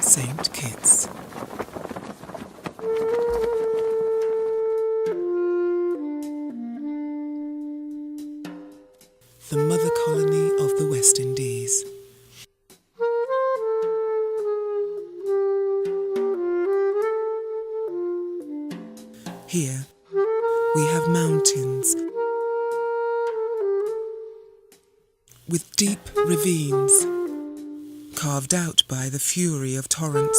St. Kitts. The mother colony of the West Indies. Here we have mountains with deep ravines carved out by the fury of torrents.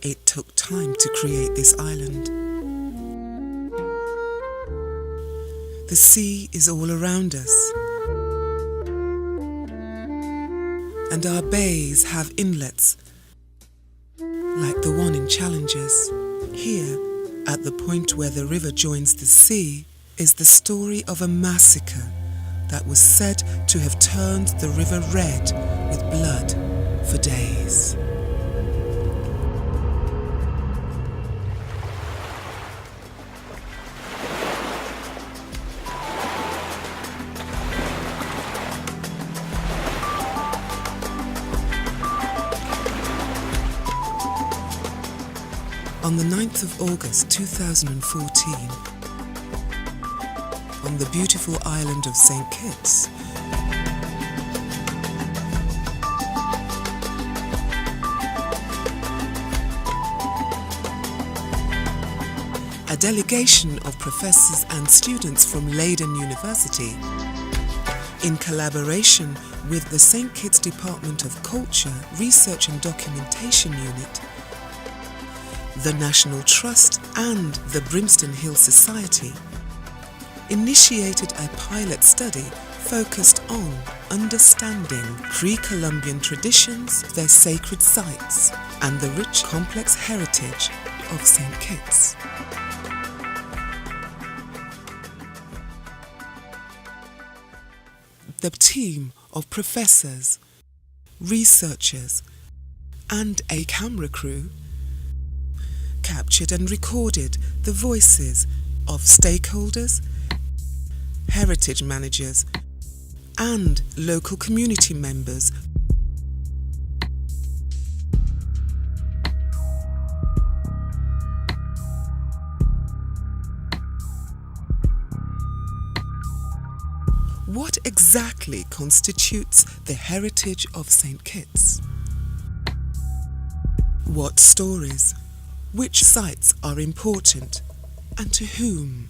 It took time to create this island. The sea is all around us, and our bays have inlets like the one in Challengers. Here, at the point where the river joins the sea, is the story of a massacre that was said to have turned the river red with blood for days. On the 9th of August 2014, on the beautiful island of St. Kitts, a delegation of professors and students from Leiden University, in collaboration with the St. Kitts Department of Culture, Research and Documentation Unit, the National Trust and the Brimstone Hill Society, initiated a pilot study focused on understanding pre-Columbian traditions, their sacred sites, and the rich, complex heritage of St. Kitts. The team of professors, researchers, and a camera crew captured and recorded the voices of stakeholders, heritage managers, and local community members What exactly constitutes the heritage of St. Kitts? What stories, which sites are important, and to whom?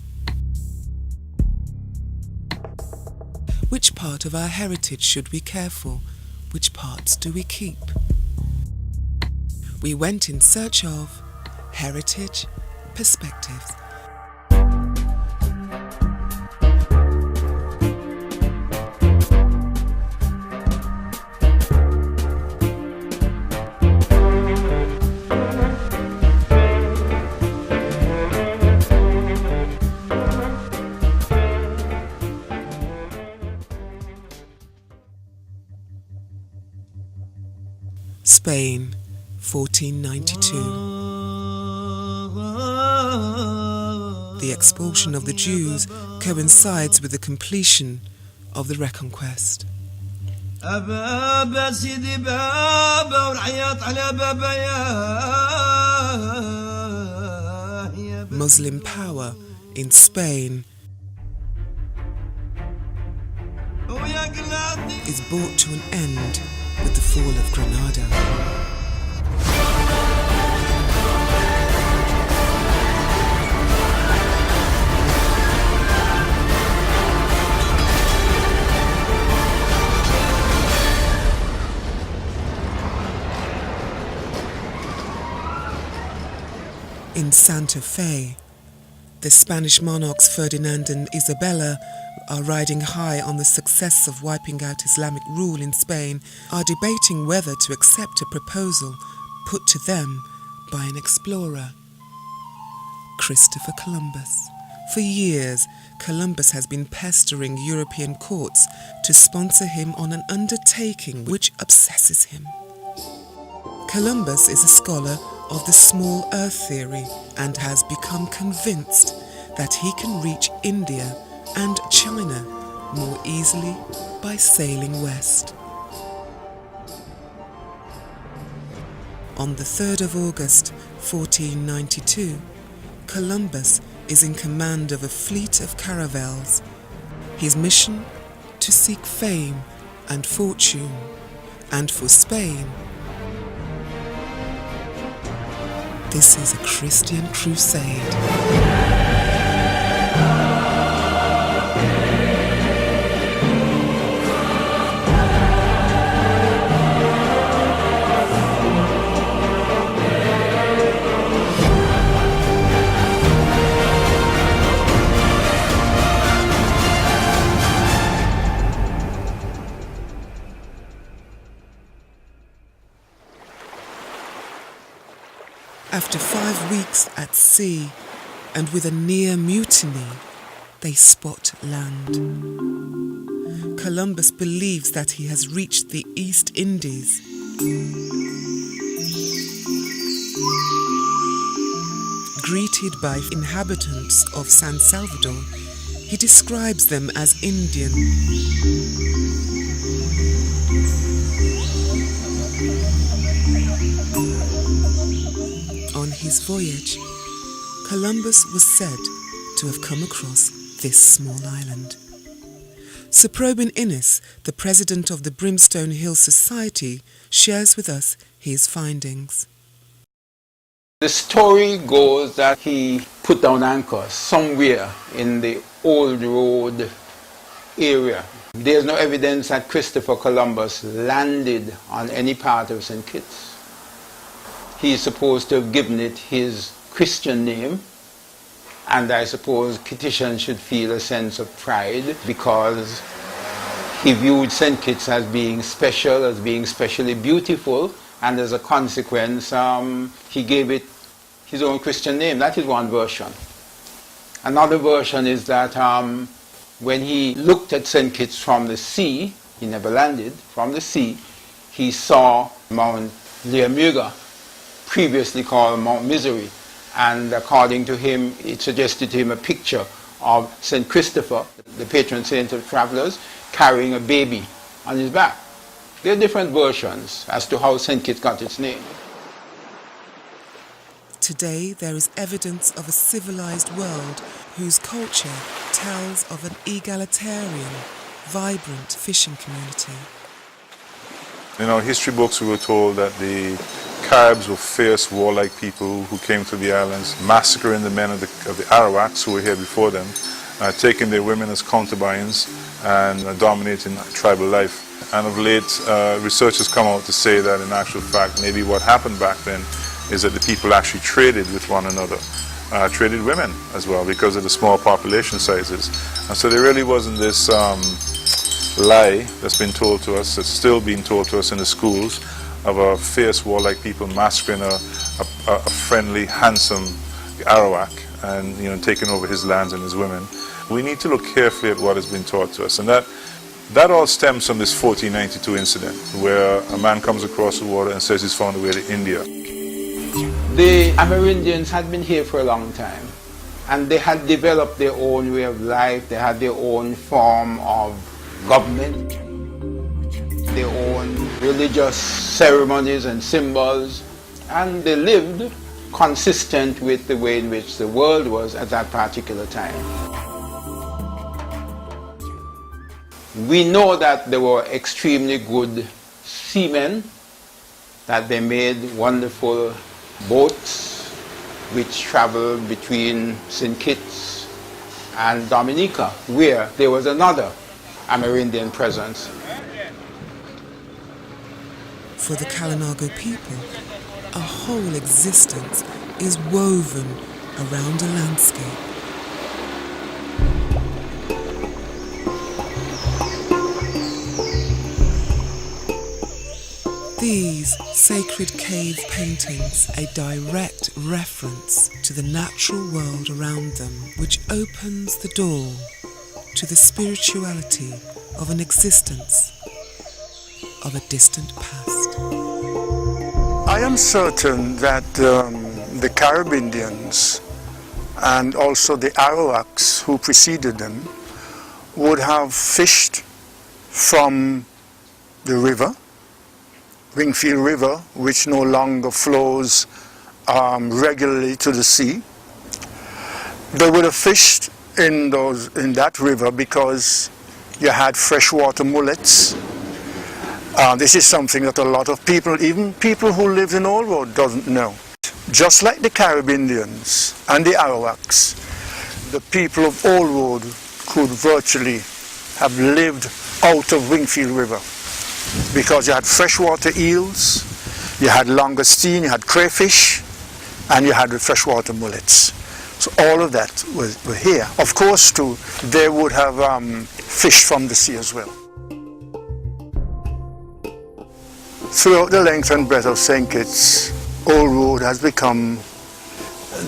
Which part of our heritage should we care for? Which parts do we keep? We went in search of heritage perspectives. Spain, 1492. The expulsion of the Jews coincides with the completion of the Reconquest. Muslim power in Spain is brought to an end with the fall of Granada. In Santa Fe, the Spanish monarchs Ferdinand and Isabella are riding high on the success of wiping out Islamic rule in Spain, are debating whether to accept a proposal put to them by an explorer, Christopher Columbus. For years, Columbus has been pestering European courts to sponsor him on an undertaking which obsesses him. Columbus is a scholar of the small earth theory and has become convinced that he can reach India and China more easily by sailing west. On the 3rd of August 1492, Columbus is in command of a fleet of caravels. His mission? To seek fame and fortune, and for Spain. This is a Christian crusade. After 5 weeks at sea, and with a near mutiny, they spot land. Columbus believes that he has reached the East Indies. Greeted by inhabitants of San Salvador, he describes them as Indian. On his voyage, Columbus was said to have come across this small island. Sir Probin Innes, the president of the Brimstone Hill Society, shares with us his findings. The story goes that he put down anchor somewhere in the Old Road area. There's no evidence that Christopher Columbus landed on any part of St. Kitts. He is supposed to have given it his Christian name, and I suppose Kittitians should feel a sense of pride because he viewed St. Kitts as being special, as being specially beautiful, and as a consequence he gave it his own Christian name. That is one version. Another version is that when he looked at St. Kitts from the sea, he never landed, from the sea, he saw Mount Leamuga, previously called Mount Misery, and according to him, it suggested to him a picture of St. Christopher, the patron saint of travelers, carrying a baby on his back. There are different versions as to how St. Kitts got its name. Today there is evidence of a civilized world whose culture tells of an egalitarian, vibrant fishing community. In our history books we were told that the Caribs were fierce, warlike people who came to the islands, massacring the men of the Arawaks who were here before them, taking their women as concubines and dominating tribal life. And of late, researchers come out to say that in actual fact, maybe what happened back then is that the people actually traded with one another, traded women as well because of the small population sizes. And so there really wasn't this lie that's been told to us, that's still being told to us in the schools, of a fierce warlike people massacring a friendly, handsome Arawak and taking over his lands and his women. We need to look carefully at what has been taught to us, and that all stems from this 1492 incident where a man comes across the water and says he's found a way to India. The Amerindians had been here for a long time, and they had developed their own way of life. They had their own form of government, their own religious ceremonies and symbols, and they lived consistent with the way in which the world was at that particular time. We know that they were extremely good seamen, that they made wonderful boats which traveled between St. Kitts and Dominica, where there was another Amerindian presence. For the Kalinago people, a whole existence is woven around a landscape. These sacred cave paintings a direct reference to the natural world around them, which opens the door to the spirituality of an existence of a distant past. I am certain that the Carib Indians and also the Arawaks who preceded them would have fished from the river, Wingfield River, which no longer flows regularly to the sea. They would have fished in that river because you had freshwater mullets. This is something that a lot of people, even people who lived in Old Road, doesn't know. Just like the Carib Indians and the Arawaks, the people of Old Road could virtually have lived out of Wingfield River because you had freshwater eels, you had langoustine, you had crayfish, and you had the freshwater mullets. So all of that were here. Of course, too, they would have fished from the sea as well. Throughout the length and breadth of St. Kitts, Old Road has become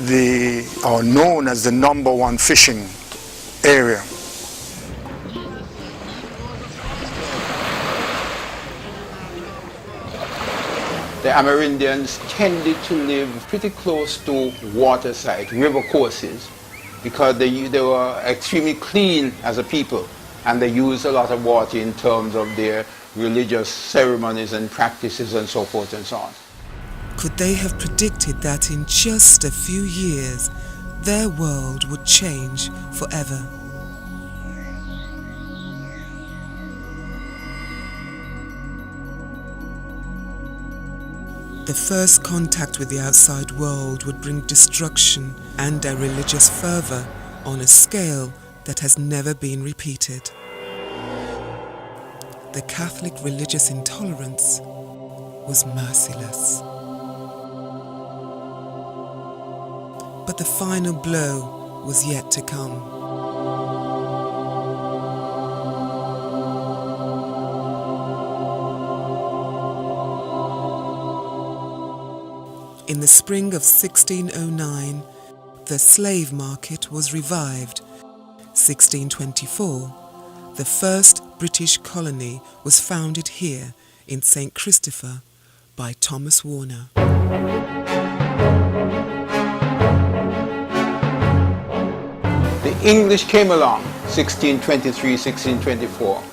known as the #1 fishing area. The Amerindians tended to live pretty close to waterside, river courses, because they were extremely clean as a people, and they used a lot of water in terms of their religious ceremonies and practices and so forth and so on. Could they have predicted that in just a few years their world would change forever? The first contact with the outside world would bring destruction and a religious fervor on a scale that has never been repeated. The Catholic religious intolerance was merciless. But the final blow was yet to come. In the spring of 1609, the slave market was revived. 1624, the first British colony was founded here in St. Christopher by Thomas Warner. The English came along 1623, 1624,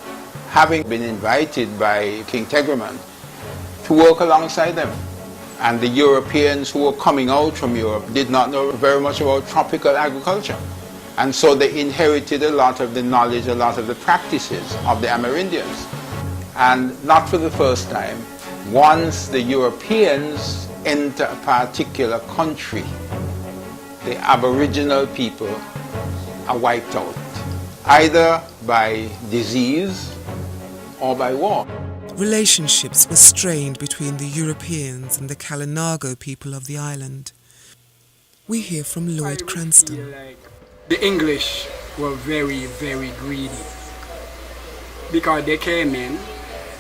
having been invited by King Tegument to work alongside them. And the Europeans who were coming out from Europe did not know very much about tropical agriculture. And so they inherited a lot of the knowledge, a lot of the practices of the Amerindians. And not for the first time, once the Europeans enter a particular country, the Aboriginal people are wiped out, either by disease or by war. Relationships were strained between the Europeans and the Kalinago people of the island. We hear from Lloyd Cranston. Like the English were very, very greedy because they came in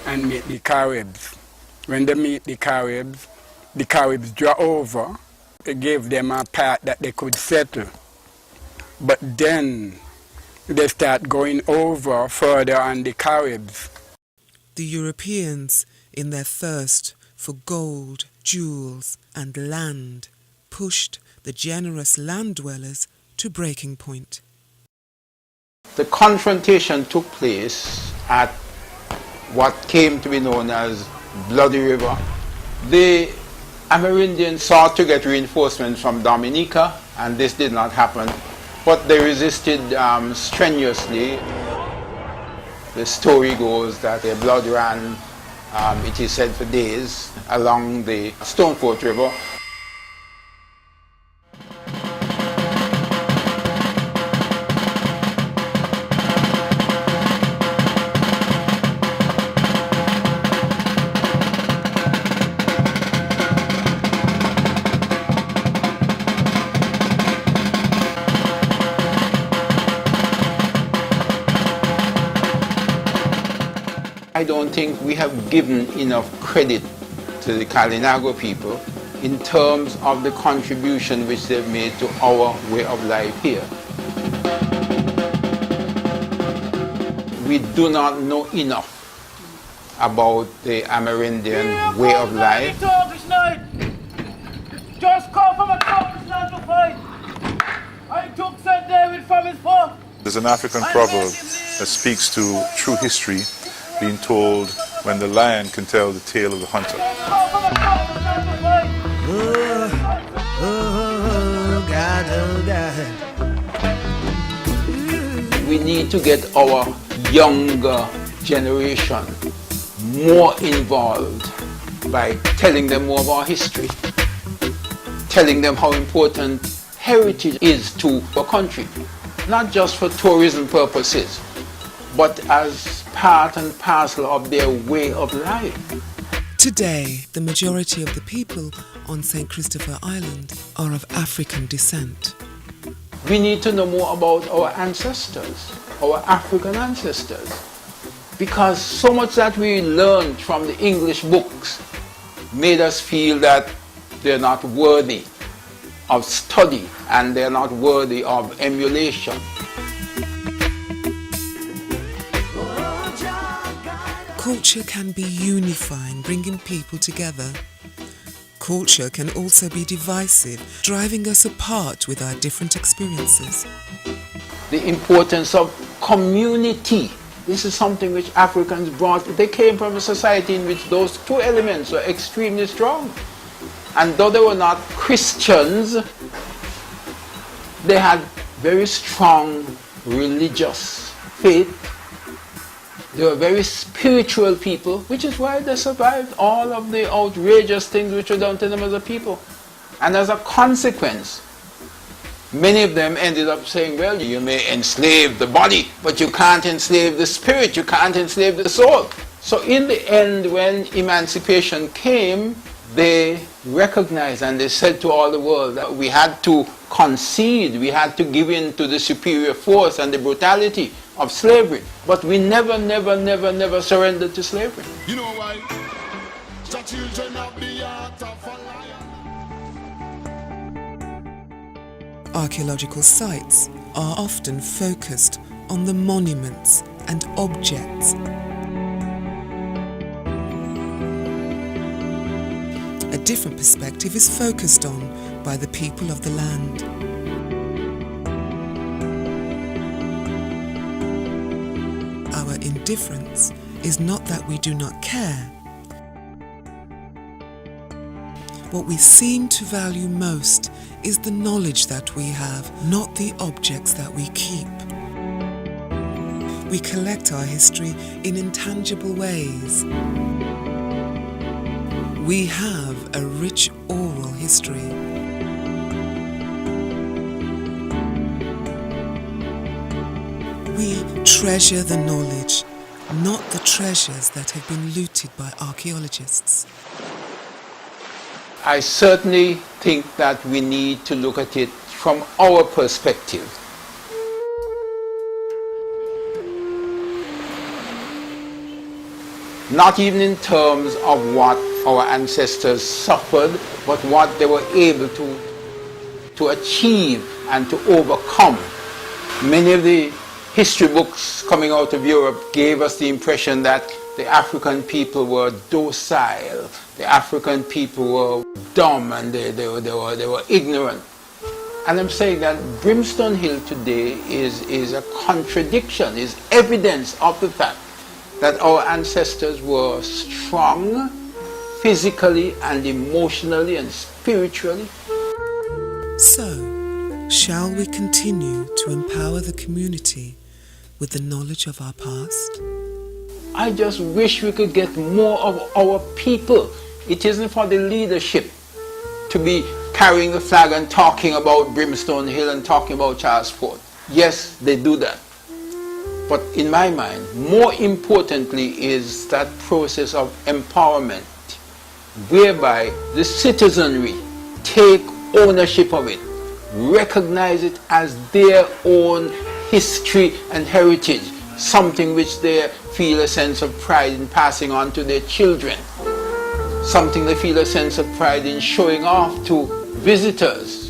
and met the Caribs. When they meet the Caribs draw over. It gave them a part that they could settle. But then they start going over further on the Caribs. The Europeans, in their thirst for gold, jewels and land, pushed the generous land dwellers to breaking point. The confrontation took place at what came to be known as Bloody River. The Amerindians sought to get reinforcements from Dominica, and this did not happen, but they resisted strenuously. The story goes that their blood ran, it is said, for days along the Stonefort River. I don't think we have given enough credit to the Kalinago people in terms of the contribution which they've made to our way of life here. We do not know enough about the Amerindian way of life. Just come from a Turkish land to fight. I took St. David from his foot. There's an African proverb that speaks to true history being told when the lion can tell the tale of the hunter. We need to get our younger generation more involved by telling them more of our history, telling them how important heritage is to a country, not just for tourism purposes, but as part and parcel of their way of life. Today, the majority of the people on St. Christopher Island are of African descent. We need to know more about our ancestors, our African ancestors, because so much that we learned from the English books made us feel that they're not worthy of study and they're not worthy of emulation. Culture can be unifying, bringing people together. Culture can also be divisive, driving us apart with our different experiences. The importance of community. This is something which Africans brought. They came from a society in which those two elements were extremely strong. And though they were not Christians, they had very strong religious faith. They were very spiritual people, which is why they survived all of the outrageous things which were done to them as a people. And as a consequence, many of them ended up saying, well, you may enslave the body, but you can't enslave the spirit, you can't enslave the soul. So in the end, when emancipation came, they recognized and they said to all the world that we had to concede, we had to give in to the superior force and the brutality of slavery. But we never, never, never, never surrendered to slavery. You know why? The children of the art of a lion. Archaeological sites are often focused on the monuments and objects. A different perspective is focused on by the people of the land. Our indifference is not that we do not care. What we seem to value most is the knowledge that we have, not the objects that we keep. We collect our history in intangible ways. We have a rich oral history. We treasure the knowledge, not the treasures that have been looted by archaeologists. I certainly think that we need to look at it from our perspective. Not even in terms of what our ancestors suffered, but what they were able to achieve and to overcome. Many of the history books coming out of Europe gave us the impression that the African people were docile, the African people were dumb, and they were ignorant. And I'm saying that Brimstone Hill today is a contradiction, is evidence of the fact that our ancestors were strong physically and emotionally and spiritually. So, shall we continue to empower the community with the knowledge of our past? I just wish we could get more of our people. It isn't for the leadership to be carrying the flag and talking about Brimstone Hill and talking about Charles Fort. Yes, they do that. But in my mind, more importantly is that process of empowerment, whereby the citizenry take ownership of it, recognize it as their own history and heritage, something which they feel a sense of pride in passing on to their children, something they feel a sense of pride in showing off to visitors.